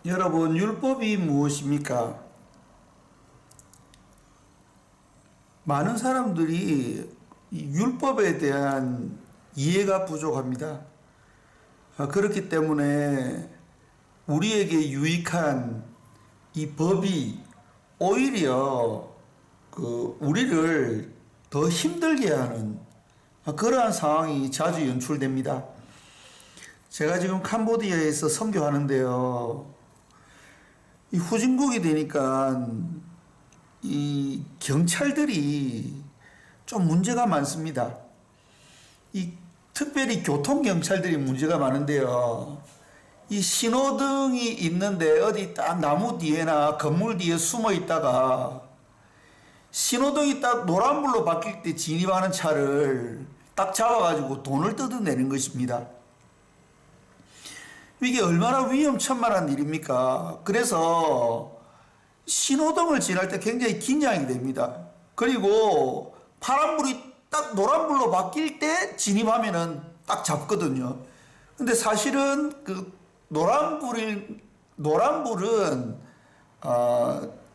여러분, 율법이 무엇입니까? 많은 사람들이 이 율법에 대한 이해가 부족합니다. 그렇기 때문에 우리에게 유익한 이 법이 오히려 우리를 더 힘들게 하는 그러한 상황이 자주 연출됩니다. 제가 지금 캄보디아에서 선교하는데요. 이 후진국이 되니까 이 경찰들이 좀 문제가 많습니다. 특별히 교통경찰들이 문제가 많은데요. 이 신호등이 있는데 어디 딱 나무 뒤에나 건물 뒤에 숨어 있다가 신호등이 딱 노란불로 바뀔 때 진입하는 차를 딱 잡아가지고 돈을 뜯어내는 것입니다. 이게 얼마나 위험천만한 일입니까? 그래서 신호등을 지날 때 굉장히 긴장이 됩니다. 그리고 파란불이 딱 노란불로 바뀔 때 진입하면은 딱 잡거든요. 근데 사실은 노란불은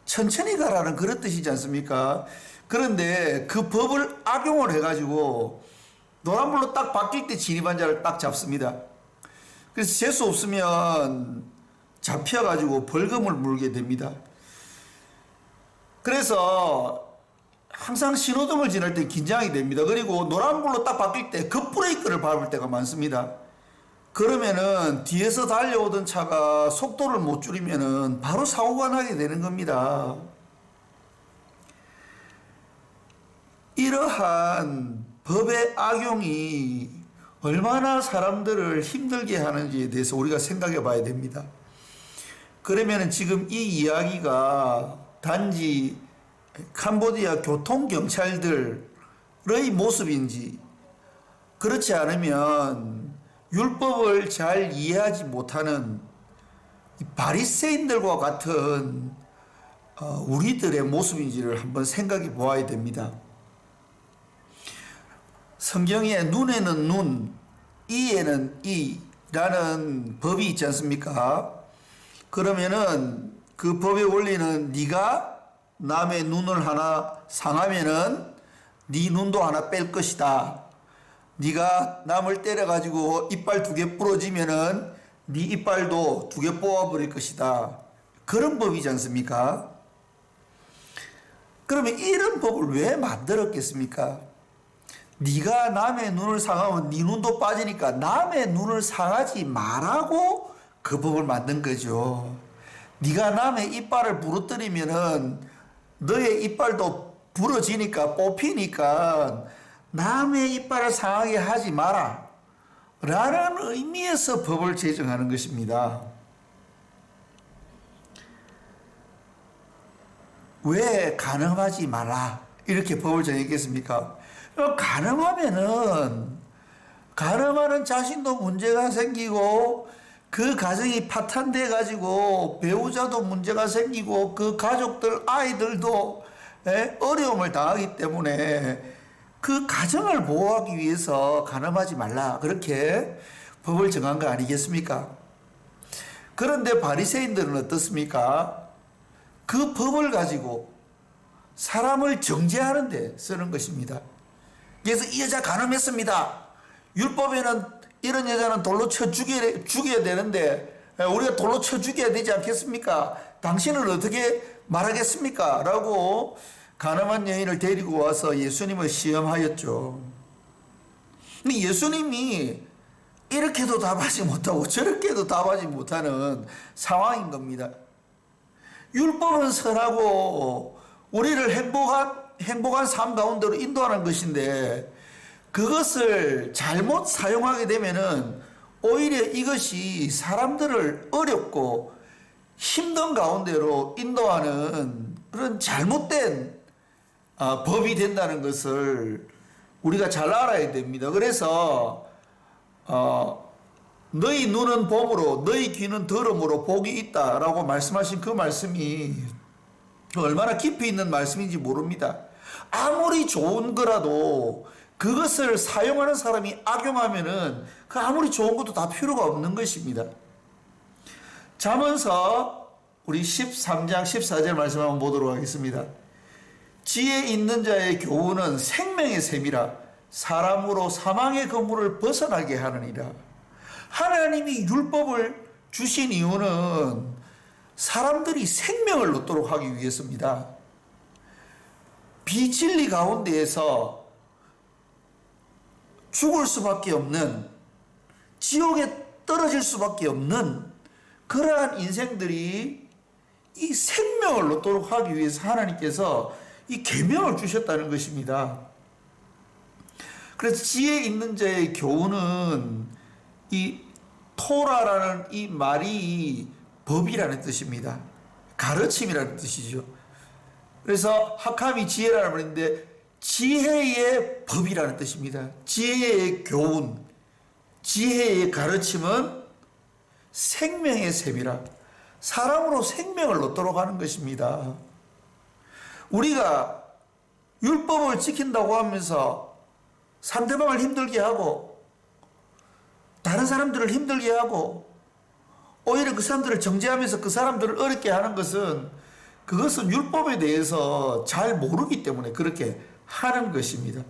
천천히 가라는 그런 뜻이지 않습니까? 그런데 그 법을 악용을 해가지고 노란불로 딱 바뀔 때 진입한 자를 딱 잡습니다. 그래서 재수 없으면 잡혀가지고 벌금을 물게 됩니다. 그래서 항상 신호등을 지날 때 긴장이 됩니다. 그리고 노란불로 딱 바뀔 때 급브레이크를 밟을 때가 많습니다. 그러면은 뒤에서 달려오던 차가 속도를 못 줄이면은 바로 사고가 나게 되는 겁니다. 이러한 법의 악용이 얼마나 사람들을 힘들게 하는지에 대해서 우리가 생각해 봐야 됩니다. 그러면은 지금 이 이야기가 단지 캄보디아 교통경찰들의 모습인지, 그렇지 않으면 율법을 잘 이해하지 못하는 바리새인들과 같은 우리들의 모습인지를 한번 생각해 보아야 됩니다. 성경에 눈에는 눈, 이에는 이라는 법이 있지 않습니까? 그러면은 그 법의 원리는 네가 남의 눈을 하나 상하면은 네 눈도 하나 뺄 것이다. 네가 남을 때려가지고 이빨 2개 부러지면은 네 이빨도 2개 뽑아버릴 것이다. 그런 법이지 않습니까? 그러면 이런 법을 왜 만들었겠습니까? 네가 남의 눈을 상하면 네 눈도 빠지니까 남의 눈을 상하지 말라고 그 법을 만든 거죠. 네가 남의 이빨을 부러뜨리면은 너의 이빨도 부러지니까 뽑히니까 남의 이빨을 상하게 하지 마라 라는 의미에서 법을 제정하는 것입니다. 왜 간음하지 마라 이렇게 법을 정했겠습니까? 간음하는 자신도 문제가 생기고 그 가정이 파탄돼 가지고 배우자도 문제가 생기고 그 가족들 아이들도 어려움을 당하기 때문에 그 가정을 보호하기 위해서 간음하지 말라 그렇게 법을 정한 거 아니겠습니까? 그런데 바리새인들은 어떻습니까? 그 법을 가지고 사람을 정죄하는 데 쓰는 것입니다. 그래서 이 여자 간음했습니다. 율법에는 이런 여자는 돌로 쳐 죽여야 되는데 우리가 돌로 쳐 죽여야 되지 않겠습니까? 당신은 어떻게 말하겠습니까? 라고 간음한 여인을 데리고 와서 예수님을 시험하였죠. 근데 예수님이 이렇게도 답하지 못하고 저렇게도 답하지 못하는 상황인 겁니다. 율법은 선하고 우리를 행복한 삶 가운데로 인도하는 것인데 그것을 잘못 사용하게 되면은 오히려 이것이 사람들을 어렵고 힘든 가운데로 인도하는 그런 잘못된 법이 된다는 것을 우리가 잘 알아야 됩니다. 그래서 너희 눈은 봄으로 너희 귀는 들음으로 복이 있다라고 말씀하신 그 말씀이 얼마나 깊이 있는 말씀인지 모릅니다. 아무리 좋은 거라도 그것을 사용하는 사람이 악용하면은 그 아무리 좋은 것도 다 필요가 없는 것입니다. 잠언서 우리 13장 14절 말씀 한번 보도록 하겠습니다. 지혜 있는 자의 교훈은 생명의 샘이라 사람으로 사망의 그물을 벗어나게 하느니라. 하나님이 율법을 주신 이유는 사람들이 생명을 얻도록 하기 위해서입니다. 비진리 가운데에서 죽을 수밖에 없는, 지옥에 떨어질 수밖에 없는 그러한 인생들이 이 생명을 얻도록 하기 위해서 하나님께서 이 계명을 주셨다는 것입니다. 그래서 지혜 있는 자의 교훈은 이 토라라는 이 말이 법이라는 뜻입니다. 가르침이라는 뜻이죠. 그래서 학함이 지혜라는 말인데 지혜의 법이라는 뜻입니다. 지혜의 교훈, 지혜의 가르침은 생명의 샘이라 사람으로 생명을 얻도록 하는 것입니다. 우리가 율법을 지킨다고 하면서 상대방을 힘들게 하고 다른 사람들을 힘들게 하고 오히려 그 사람들을 정죄하면서 그 사람들을 어렵게 하는 것은 그것은 율법에 대해서 잘 모르기 때문에 그렇게 하는 것입니다.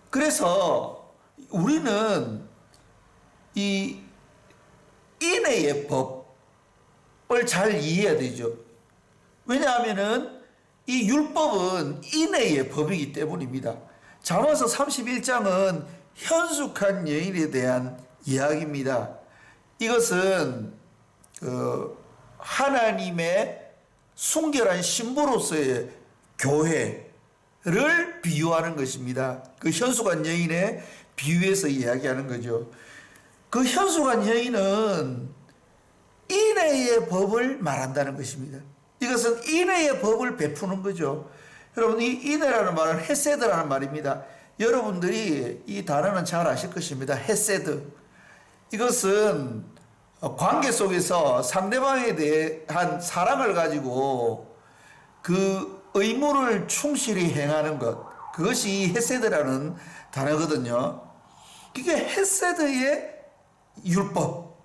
그래서 우리는 이 인애의 법을 잘 이해해야 되죠. 왜냐하면은 이 율법은 인애의 법이기 때문입니다. 잠언서 31장은 현숙한 여인에 대한 이야기입니다. 이것은 하나님의 순결한 신부로서의 교회를 비유하는 것입니다. 그 현숙한 여인의 비유해서 이야기하는 거죠. 그 현숙한 여인은 인애의 법을 말한다는 것입니다. 이것은 인애의 법을 베푸는 거죠. 여러분, 이 인애라는 말은 헤세드라는 말입니다. 여러분들이 이 단어는 잘 아실 것입니다. 헤세드. 이것은 관계 속에서 상대방에 대한 사랑을 가지고 그 의무를 충실히 행하는 것, 그것이 헤세드라는 단어거든요. 그게 헤세드의 율법.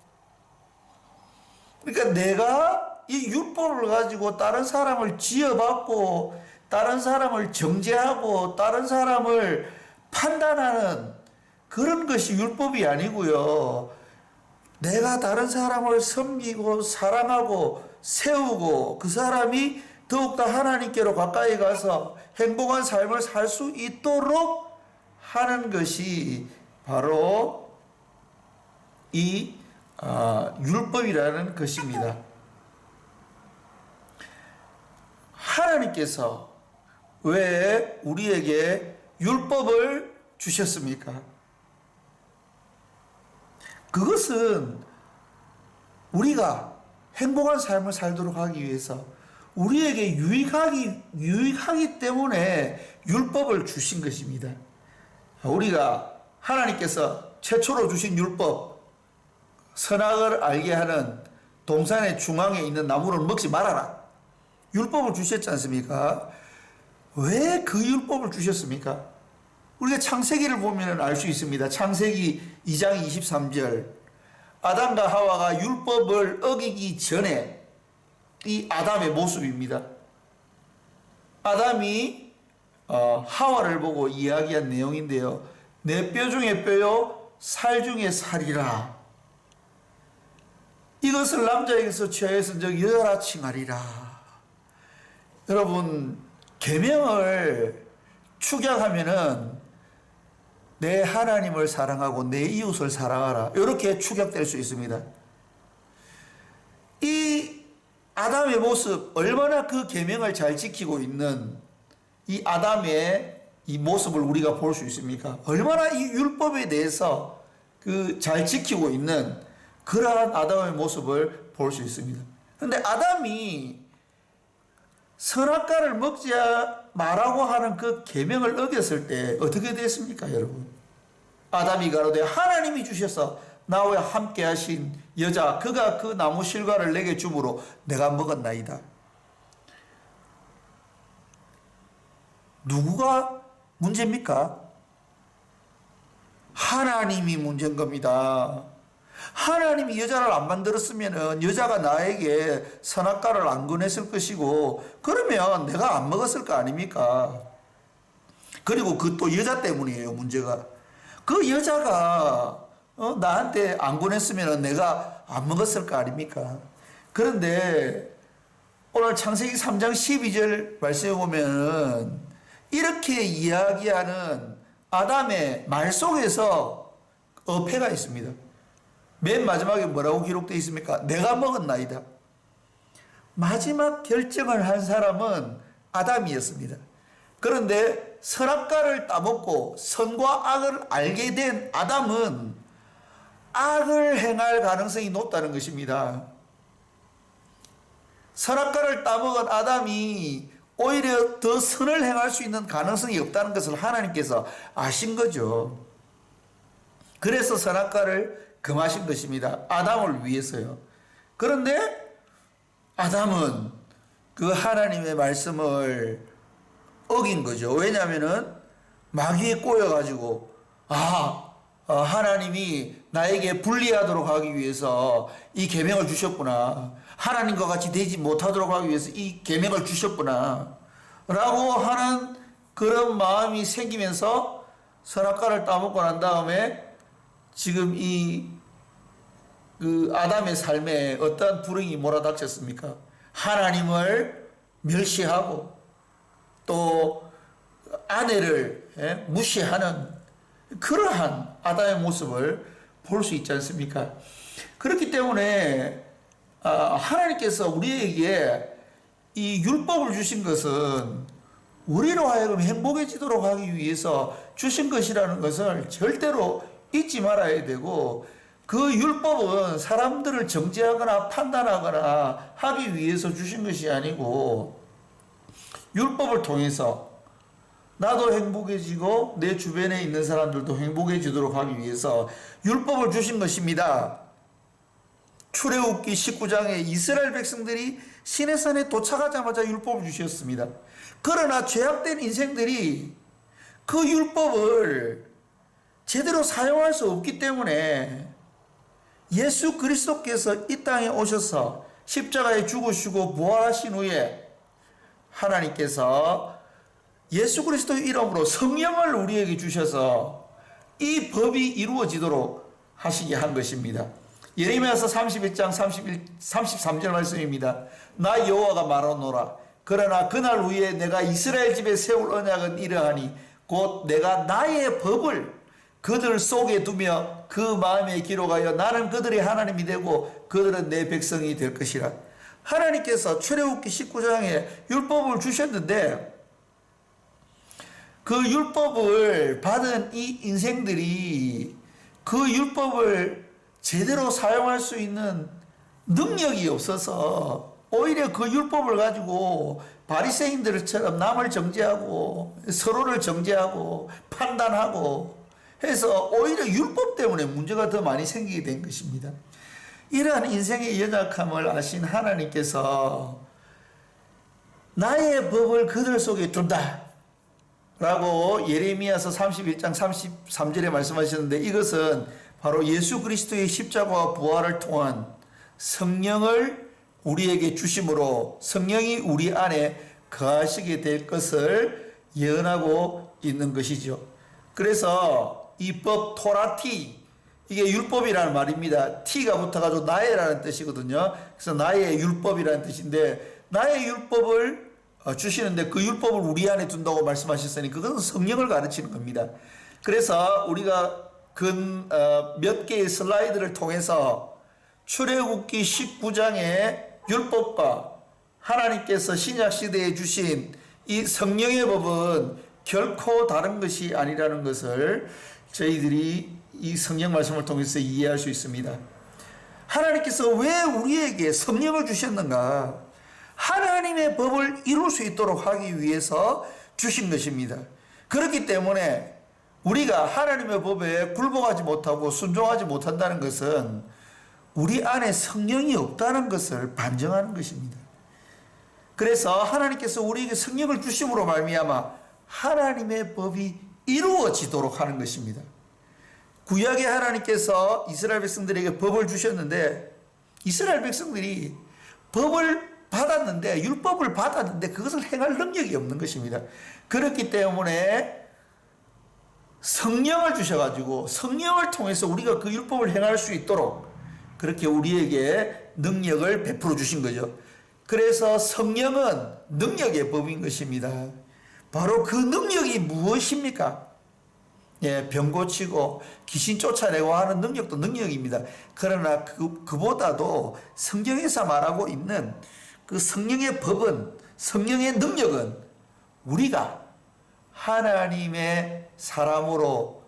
그러니까 내가 이 율법을 가지고 다른 사람을 지어받고 다른 사람을 정죄하고 다른 사람을 판단하는 그런 것이 율법이 아니고요. 내가 다른 사람을 섬기고 사랑하고 세우고 그 사람이 더욱더 하나님께로 가까이 가서 행복한 삶을 살 수 있도록 하는 것이 바로 이 율법이라는 것입니다. 하나님께서 왜 우리에게 율법을 주셨습니까? 그것은 우리가 행복한 삶을 살도록 하기 위해서 우리에게 유익하기 때문에 율법을 주신 것입니다. 우리가 하나님께서 최초로 주신 율법, 선악을 알게 하는 동산의 중앙에 있는 나무를 먹지 말아라. 율법을 주셨지 않습니까? 왜 그 율법을 주셨습니까? 우리가 창세기를 보면 알 수 있습니다. 창세기 2장 23절. 아담과 하와가 율법을 어기기 전에 이 아담의 모습입니다. 아담이 하와를 보고 이야기한 내용인데요. 내 뼈 중에 뼈요 살 중에 살이라. 이것을 남자에게서 취하여서 여자라 칭하리라. 여러분, 계명을 축약하면은 내 하나님을 사랑하고 내 이웃을 사랑하라. 이렇게 축약될 수 있습니다. 이 아담의 모습, 얼마나 그 계명을 잘 지키고 있는 이 아담의 이 모습을 우리가 볼 수 있습니까? 얼마나 이 율법에 대해서 그 잘 지키고 있는 그러한 아담의 모습을 볼 수 있습니다. 그런데 아담이 선악과를 먹지 말라고 하는 그 계명을 어겼을 때 어떻게 됐습니까, 여러분? 아담이 가로되 하나님이 주셔서 나와 함께 하신 여자 그가 그 나무 실과를 내게 주므로 내가 먹었나이다. 누구가 문제입니까? 하나님이 문제인 겁니다. 하나님이 여자를 안 만들었으면 여자가 나에게 선악과를 안 권했을 것이고, 그러면 내가 안 먹었을 거 아닙니까? 그리고 그 또 여자 때문이에요, 문제가. 그 여자가 나한테 안 권했으면 내가 안 먹었을 거 아닙니까? 그런데 오늘 창세기 3장 12절 말씀에 보면 이렇게 이야기하는 아담의 말 속에서 어폐가 있습니다. 맨 마지막에 뭐라고 기록되어 있습니까? 내가 먹었나이다. 마지막 결정을 한 사람은 아담이었습니다. 그런데 선악과를 따먹고 선과 악을 알게 된 아담은 악을 행할 가능성이 높다는 것입니다. 선악과를 따먹은 아담이 오히려 더 선을 행할 수 있는 가능성이 없다는 것을 하나님께서 아신 거죠. 그래서 선악과를 금하신 것입니다. 아담을 위해서요. 그런데 아담은 그 하나님의 말씀을 어긴 거죠. 왜냐하면은 마귀에 꼬여가지고 하나님이 나에게 불리하도록 하기 위해서 이 계명을 주셨구나. 하나님과 같이 되지 못하도록 하기 위해서 이 계명을 주셨구나 라고 하는 그런 마음이 생기면서 선악과를 따먹고 난 다음에 지금 그 아담의 삶에 어떠한 불행이 몰아닥쳤습니까? 하나님을 멸시하고 또 아내를 무시하는 그러한 아담의 모습을 볼 수 있지 않습니까? 그렇기 때문에 하나님께서 우리에게 이 율법을 주신 것은 우리로 하여금 행복해지도록 하기 위해서 주신 것이라는 것을 절대로 잊지 말아야 되고, 그 율법은 사람들을 정죄하거나 판단하거나 하기 위해서 주신 것이 아니고 율법을 통해서 나도 행복해지고 내 주변에 있는 사람들도 행복해지도록 하기 위해서 율법을 주신 것입니다. 출애굽기 19장에 이스라엘 백성들이 시내산에 도착하자마자 율법을 주셨습니다. 그러나 죄악된 인생들이 그 율법을 제대로 사용할 수 없기 때문에 예수 그리스도께서 이 땅에 오셔서 십자가에 죽으시고 부활하신 후에 하나님께서 예수 그리스도의 이름으로 성령을 우리에게 주셔서 이 법이 이루어지도록 하시게 한 것입니다. 예레미야서 31장 33절 말씀입니다. 나 여호와가 말하노라. 그러나 그날 후에 내가 이스라엘 집에 세울 언약은 이러하니 곧 내가 나의 법을 그들 속에 두며 그 마음에 기록하여 나는 그들의 하나님이 되고 그들은 내 백성이 될 것이라. 하나님께서 출애굽기 19장에 율법을 주셨는데 그 율법을 받은 이 인생들이 그 율법을 제대로 사용할 수 있는 능력이 없어서 오히려 그 율법을 가지고 바리새인들처럼 남을 정죄하고 서로를 정죄하고 판단하고 해서 오히려 율법 때문에 문제가 더 많이 생기게 된 것입니다. 이러한 인생의 연약함을 아신 하나님께서 나의 법을 그들 속에 둔다 라고 예레미야서 31장 33절에 말씀하셨는데, 이것은 바로 예수 그리스도의 십자가와 부활을 통한 성령을 우리에게 주심으로 성령이 우리 안에 거하시게 될 것을 예언하고 있는 것이죠. 그래서 이 법 토라티, 이게 율법이라는 말입니다. T가 붙어가지고 나의라는 뜻이거든요. 그래서 나의 율법이라는 뜻인데, 나의 율법을 주시는데 그 율법을 우리 안에 둔다고 말씀하셨으니 그것은 성령을 가르치는 겁니다. 그래서 우리가 몇 개의 슬라이드를 통해서 출애굽기 19장의 율법과 하나님께서 신약시대에 주신 이 성령의 법은 결코 다른 것이 아니라는 것을 저희들이 이 성경 말씀을 통해서 이해할 수 있습니다. 하나님께서 왜 우리에게 성령을 주셨는가? 하나님의 법을 이룰 수 있도록 하기 위해서 주신 것입니다. 그렇기 때문에 우리가 하나님의 법에 굴복하지 못하고 순종하지 못한다는 것은 우리 안에 성령이 없다는 것을 반증하는 것입니다. 그래서 하나님께서 우리에게 성령을 주심으로 말미암아 하나님의 법이 이루어지도록 하는 것입니다. 구약의 하나님께서 이스라엘 백성들에게 법을 주셨는데 이스라엘 백성들이 법을 받았는데 율법을 받았는데 그것을 행할 능력이 없는 것입니다. 그렇기 때문에 성령을 주셔가지고 성령을 통해서 우리가 그 율법을 행할 수 있도록 그렇게 우리에게 능력을 베풀어 주신 거죠. 그래서 성령은 능력의 법인 것입니다. 바로 그 능력이 무엇입니까? 예, 병 고치고 귀신 쫓아내고 하는 능력도 능력입니다. 그러나 그보다도 성경에서 말하고 있는 그 성령의 법은, 성령의 능력은 우리가 하나님의 사람으로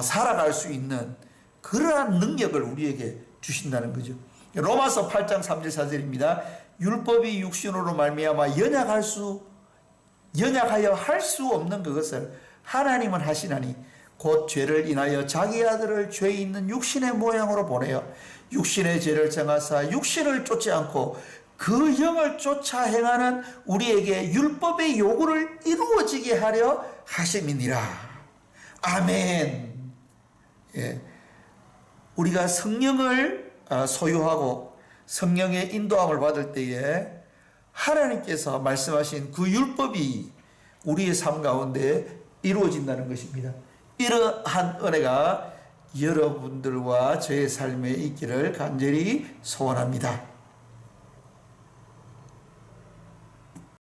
살아갈 수 있는 그러한 능력을 우리에게 주신다는 거죠. 로마서 8장 3절 4절입니다. 율법이 육신으로 말미암아 연약하여 할 수 없는 그것을 하나님은 하시나니 곧 죄를 인하여 자기 아들을 죄 있는 육신의 모양으로 보내어 육신의 죄를 정하사 육신을 쫓지 않고 그 영을 쫓아 행하는 우리에게 율법의 요구를 이루어지게 하려 하심이니라. 아멘. 예. 우리가 성령을 소유하고 성령의 인도함을 받을 때에 하나님께서 말씀하신 그 율법이 우리의 삶 가운데 이루어진다는 것입니다. 이러한 은혜가 여러분들과 저의 삶에 있기를 간절히 소원합니다.